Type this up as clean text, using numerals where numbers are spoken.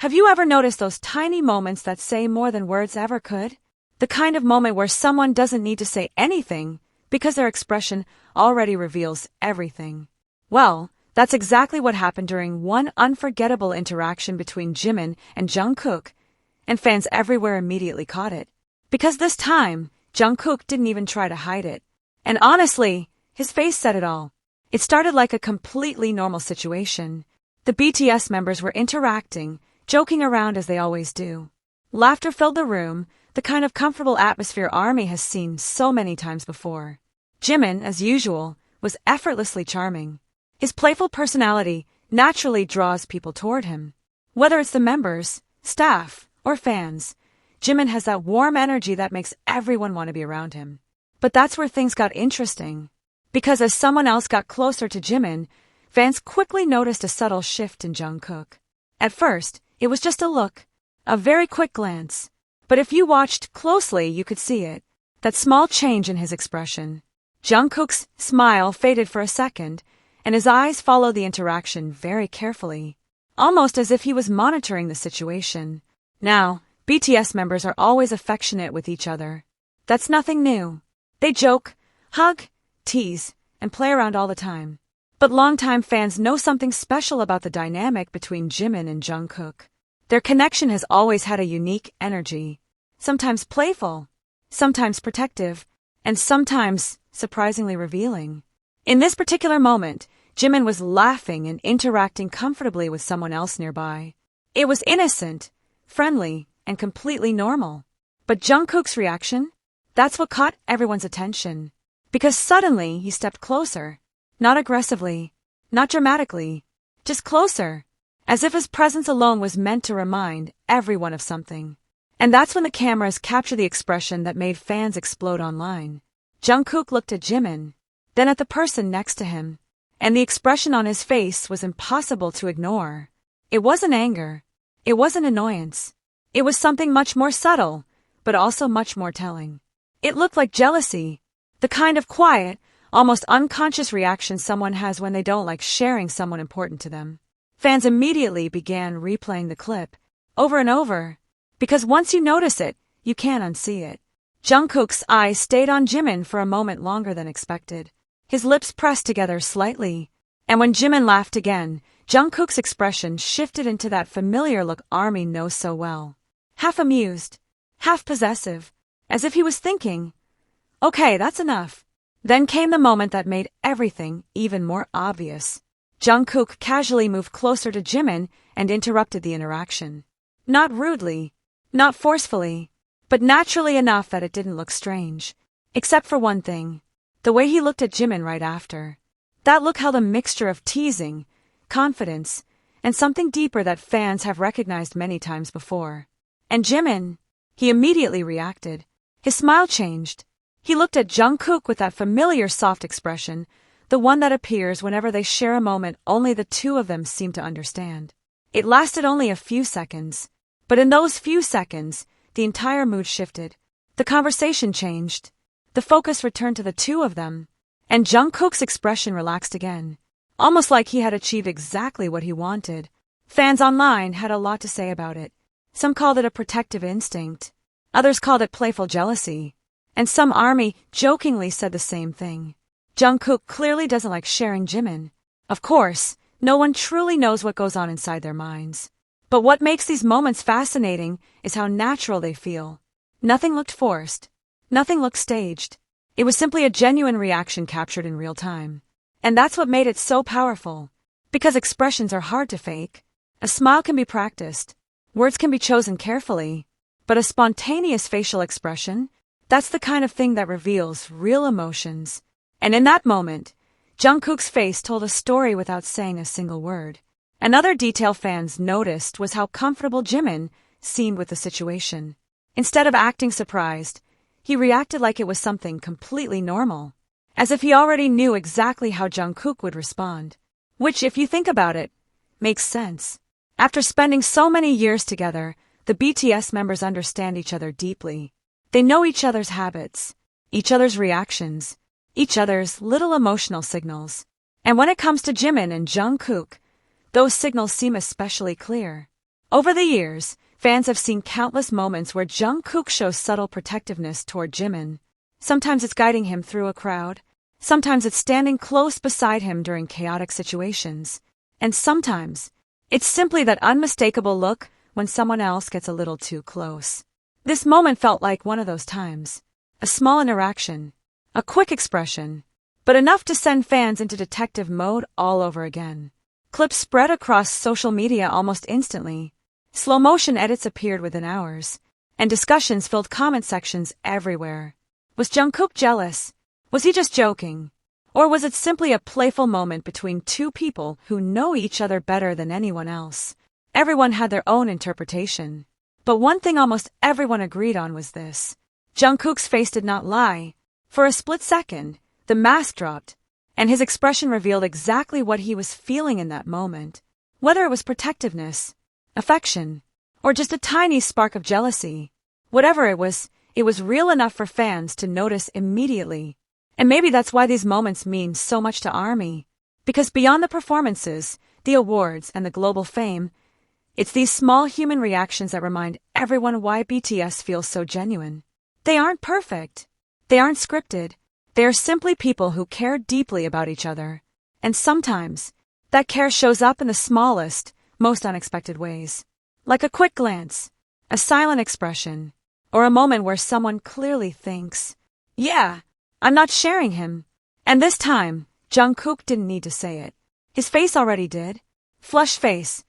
Have you ever noticed those tiny moments that say more than words ever could? The kind of moment where someone doesn't need to say anything because their expression already reveals everything. Well, that's exactly what happened during one unforgettable interaction between Jimin and Jungkook, and fans everywhere immediately caught it. Because this time, Jungkook didn't even try to hide it. And honestly, his face said it all. It started like a completely normal situation. The BTS members were interacting, joking around as they always do. Laughter filled the room, the kind of comfortable atmosphere ARMY has seen so many times before. Jimin, as usual, was effortlessly charming. His playful personality naturally draws people toward him. Whether it's the members, staff, or fans, Jimin has that warm energy that makes everyone want to be around him. But that's where things got interesting. Because as someone else got closer to Jimin, fans quickly noticed a subtle shift in Jungkook. At first, it was just a look, a very quick glance. But if you watched closely, you could see it. That small change in his expression. Jungkook's smile faded for a second, and his eyes followed the interaction very carefully, almost as if he was monitoring the situation. Now, BTS members are always affectionate with each other. That's nothing new. They joke, hug, tease, and play around all the time. But longtime fans know something special about the dynamic between Jimin and Jungkook. Their connection has always had a unique energy, sometimes playful, sometimes protective, and sometimes surprisingly revealing. In this particular moment, Jimin was laughing and interacting comfortably with someone else nearby. It was innocent, friendly, and completely normal. But Jungkook's reaction? That's what caught everyone's attention. Because suddenly he stepped closer. Not aggressively, not dramatically, just closer. As if his presence alone was meant to remind everyone of something. And that's when the cameras captured the expression that made fans explode online. Jungkook looked at Jimin, then at the person next to him, and the expression on his face was impossible to ignore. It wasn't anger. It wasn't annoyance. It was something much more subtle, but also much more telling. It looked like jealousy, the kind of quiet, almost unconscious reaction someone has when they don't like sharing someone important to them. Fans immediately began replaying the clip, over and over, because once you notice it, you can't unsee it. Jungkook's eyes stayed on Jimin for a moment longer than expected. His lips pressed together slightly, and when Jimin laughed again, Jungkook's expression shifted into that familiar look ARMY knows so well. Half amused, half possessive, as if he was thinking, okay, that's enough. Then came the moment that made everything even more obvious. Jungkook casually moved closer to Jimin and interrupted the interaction. Not rudely, not forcefully, but naturally enough that it didn't look strange. Except for one thing, the way he looked at Jimin right after. That look held a mixture of teasing, confidence, and something deeper that fans have recognized many times before. And Jimin, he immediately reacted. His smile changed. He looked at Jungkook with that familiar soft expression, the one that appears whenever they share a moment only the two of them seem to understand. It lasted only a few seconds, but in those few seconds, the entire mood shifted. The conversation changed. The focus returned to the two of them, and Jungkook's expression relaxed again, almost like he had achieved exactly what he wanted. Fans online had a lot to say about it. Some called it a protective instinct. Others called it playful jealousy. And some ARMY jokingly said the same thing. Jungkook clearly doesn't like sharing Jimin. Of course, no one truly knows what goes on inside their minds. But what makes these moments fascinating is how natural they feel. Nothing looked forced. Nothing looked staged. It was simply a genuine reaction captured in real time. And that's what made it so powerful. Because expressions are hard to fake. A smile can be practiced. Words can be chosen carefully. But a spontaneous facial expression, that's the kind of thing that reveals real emotions. And in that moment, Jungkook's face told a story without saying a single word. Another detail fans noticed was how comfortable Jimin seemed with the situation. Instead of acting surprised, he reacted like it was something completely normal, as if he already knew exactly how Jungkook would respond. Which, if you think about it, makes sense. After spending so many years together, the BTS members understand each other deeply. They know each other's habits, each other's reactions, each other's little emotional signals. And when it comes to Jimin and Jungkook, those signals seem especially clear. Over the years, fans have seen countless moments where Jungkook shows subtle protectiveness toward Jimin. Sometimes it's guiding him through a crowd, sometimes it's standing close beside him during chaotic situations, and sometimes it's simply that unmistakable look when someone else gets a little too close. This moment felt like one of those times. A small interaction, a quick expression, but enough to send fans into detective mode all over again. Clips spread across social media almost instantly. Slow-motion edits appeared within hours, and discussions filled comment sections everywhere. Was Jungkook jealous? Was he just joking? Or was it simply a playful moment between two people who know each other better than anyone else? Everyone had their own interpretation. But one thing almost everyone agreed on was this. Jungkook's face did not lie. For a split second, the mask dropped, and his expression revealed exactly what he was feeling in that moment. Whether it was protectiveness, affection, or just a tiny spark of jealousy. Whatever it was real enough for fans to notice immediately. And maybe that's why these moments mean so much to ARMY. Because beyond the performances, the awards, and the global fame, it's these small human reactions that remind everyone why BTS feels so genuine. They aren't perfect. They aren't scripted. They are simply people who care deeply about each other. And sometimes, that care shows up in the smallest, most unexpected ways. Like a quick glance, a silent expression, or a moment where someone clearly thinks, "Yeah, I'm not sharing him." And this time, Jungkook didn't need to say it. His face already did. Flushed face,